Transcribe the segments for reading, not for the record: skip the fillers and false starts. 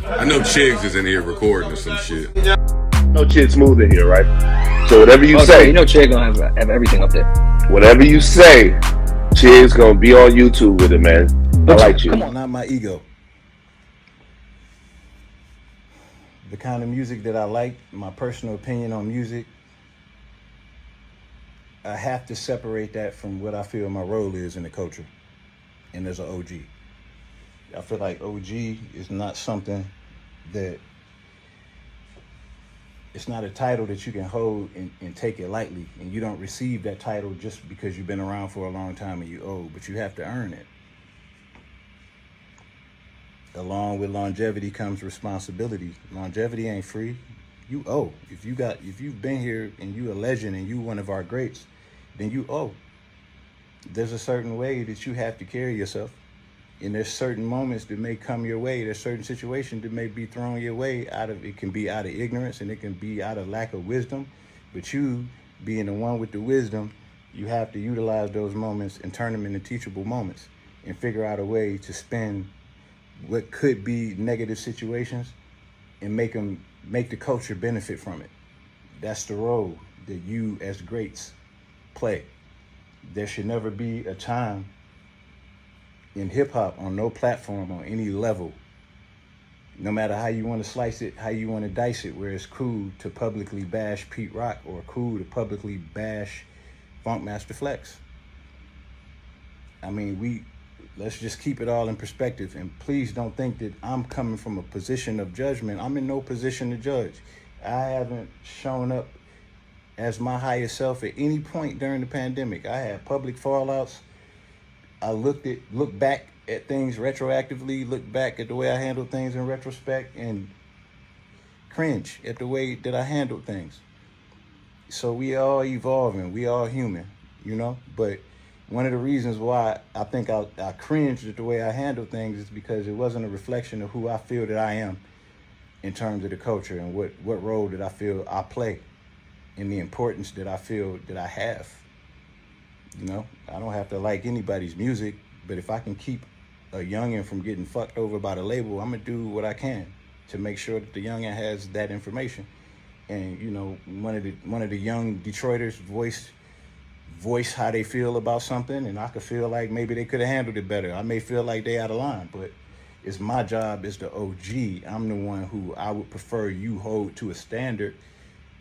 I know Chigs is in here recording or some shit. No Chid Smooth in here, right? So whatever you Oh, say, you know, Che gonna have everything up there. whatever you say, Chid's gonna be on YouTube with it, man. I like you. Come on, not my ego. The kind of music that I like, my personal opinion on music, I have to separate that from what I feel my role is in the culture and as an OG. I feel like OG is not something that, it's not a title that you can hold and take it lightly. And you don't receive that title just because you've been around for a long time and you old, but you have to earn it. Along with longevity comes responsibility. Longevity ain't free. You owe. If you've been here and you a legend and you one of our greats, then you owe. There's a certain way that you have to carry yourself. And there's certain moments that may come your way. There's certain situations that may be thrown your way it can be out of ignorance and it can be out of lack of wisdom. But you, being the one with the wisdom, you have to utilize those moments and turn them into teachable moments and figure out a way to spin what could be negative situations and make the culture benefit from it. That's the role that you as greats play. There should never be a time in hip-hop on no platform on any level, no matter how you want to slice it, how you want to dice it, where it's cool to publicly bash Pete Rock or cool to publicly bash Funkmaster Flex. I mean, let's just keep it all in perspective, and please don't think that I'm coming from a position of judgment. I'm in no position to judge. I haven't shown up as my highest self at any point during the pandemic. I had public fallouts. I look back at things retroactively, look back at the way I handled things in retrospect, and cringe at the way that I handled things. So we all evolving, we all human, you know? But one of the reasons why I think I cringed at the way I handled things is because it wasn't a reflection of who I feel that I am in terms of the culture and what role that I feel I play and the importance that I feel that I have. You know, I don't have to like anybody's music, but if I can keep a youngin' from getting fucked over by the label, I'm gonna do what I can to make sure that the youngin' has that information. And you know, one of the young Detroiters voice how they feel about something, and I could feel like maybe they could have handled it better. I may feel like they out of line, but it's my job as the OG. I'm the one who I would prefer you hold to a standard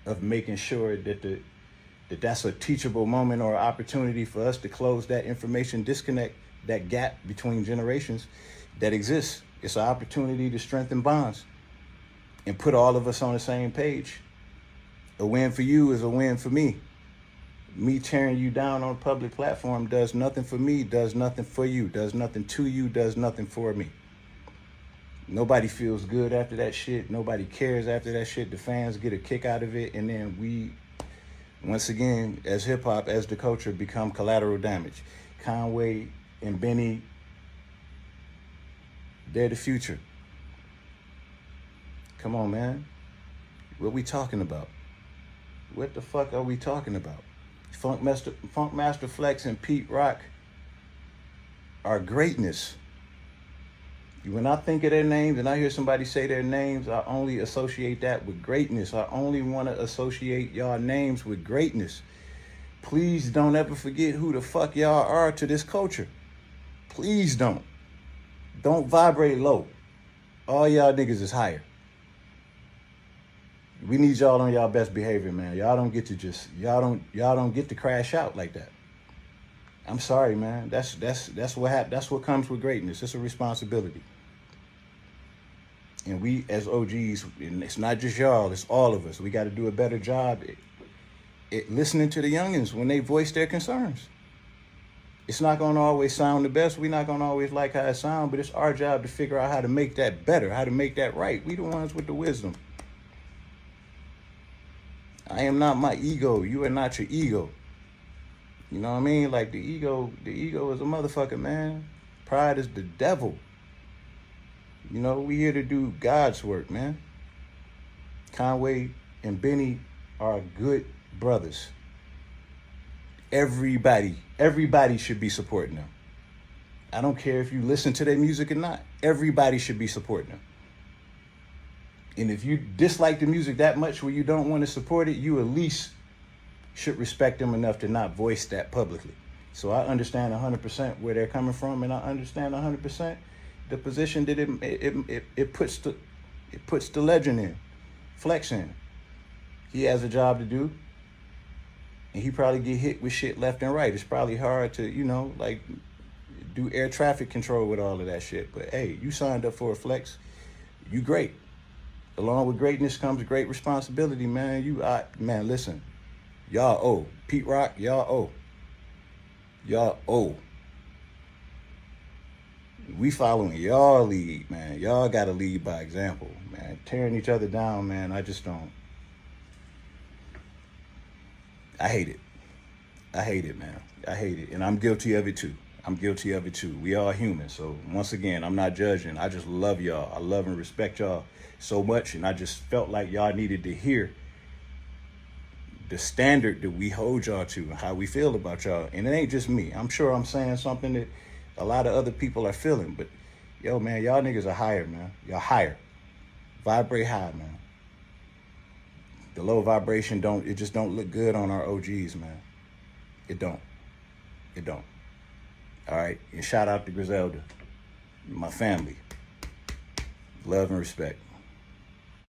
of making sure that that's a teachable moment or opportunity for us to close that information disconnect, that gap between generations that exists. It's an opportunity to strengthen bonds and put all of us on the same page. A win for you is a win for me. Me tearing you down on a public platform does nothing for me, does nothing for you, does nothing to you, does nothing for me. Nobody feels good after that shit. Nobody cares after that shit. The fans get a kick out of it, and then we, once again, as hip-hop, as the culture, become collateral damage. Conway and Benny, they're the future. Come on, man. What we talking about? What the fuck are we talking about? Funkmaster Flex and Pete Rock are greatness. When I think of their names and I hear somebody say their names, I only associate that with greatness. I only want to associate y'all names with greatness. Please don't ever forget who the fuck y'all are to this culture. Please don't. Don't vibrate low. All y'all niggas is higher. We need y'all on y'all best behavior, man. Y'all don't get to crash out like that. I'm sorry, man. That's what happens. That's what comes with greatness. It's a responsibility. And we as OGs, and it's not just y'all, it's all of us. We got to do a better job at listening to the youngins when they voice their concerns. It's not going to always sound the best. We're not going to always like how it sounds, but it's our job to figure out how to make that better, how to make that right. We the ones with the wisdom. I am not my ego. You are not your ego. You know what I mean? Like the ego is a motherfucker, man. Pride is the devil. You know, we here to do God's work, man. Conway and Benny are good brothers. Everybody should be supporting them. I don't care if you listen to their music or not. Everybody should be supporting them. And if you dislike the music that much where you don't want to support it, you at least should respect them enough to not voice that publicly. So I understand 100% where they're coming from, and I understand 100% the position that it puts the legend in, Flex in. He has a job to do, and he probably get hit with shit left and right. It's probably hard to, like, do air traffic control with all of that shit. But hey, you signed up for a Flex. You great. Along with greatness comes great responsibility, man. Man, listen. Y'all owe. Pete Rock, y'all owe. Y'all owe. We following y'all lead, man. Y'all got to lead by example, man. Tearing each other down, man, I just don't. I hate it. I hate it, man. I hate it. And I'm guilty of it, too. We all human. So, once again, I'm not judging. I just love y'all. I love and respect y'all so much. And I just felt like y'all needed to hear the standard that we hold y'all to and how we feel about y'all. And it ain't just me. I'm sure I'm saying something that a lot of other people are feeling. But, yo, man, y'all niggas are higher, man. Y'all higher. Vibrate high, man. The low vibration it just don't look good on our OGs, man. It don't. All right. And shout out to Griselda, my family. Love and respect.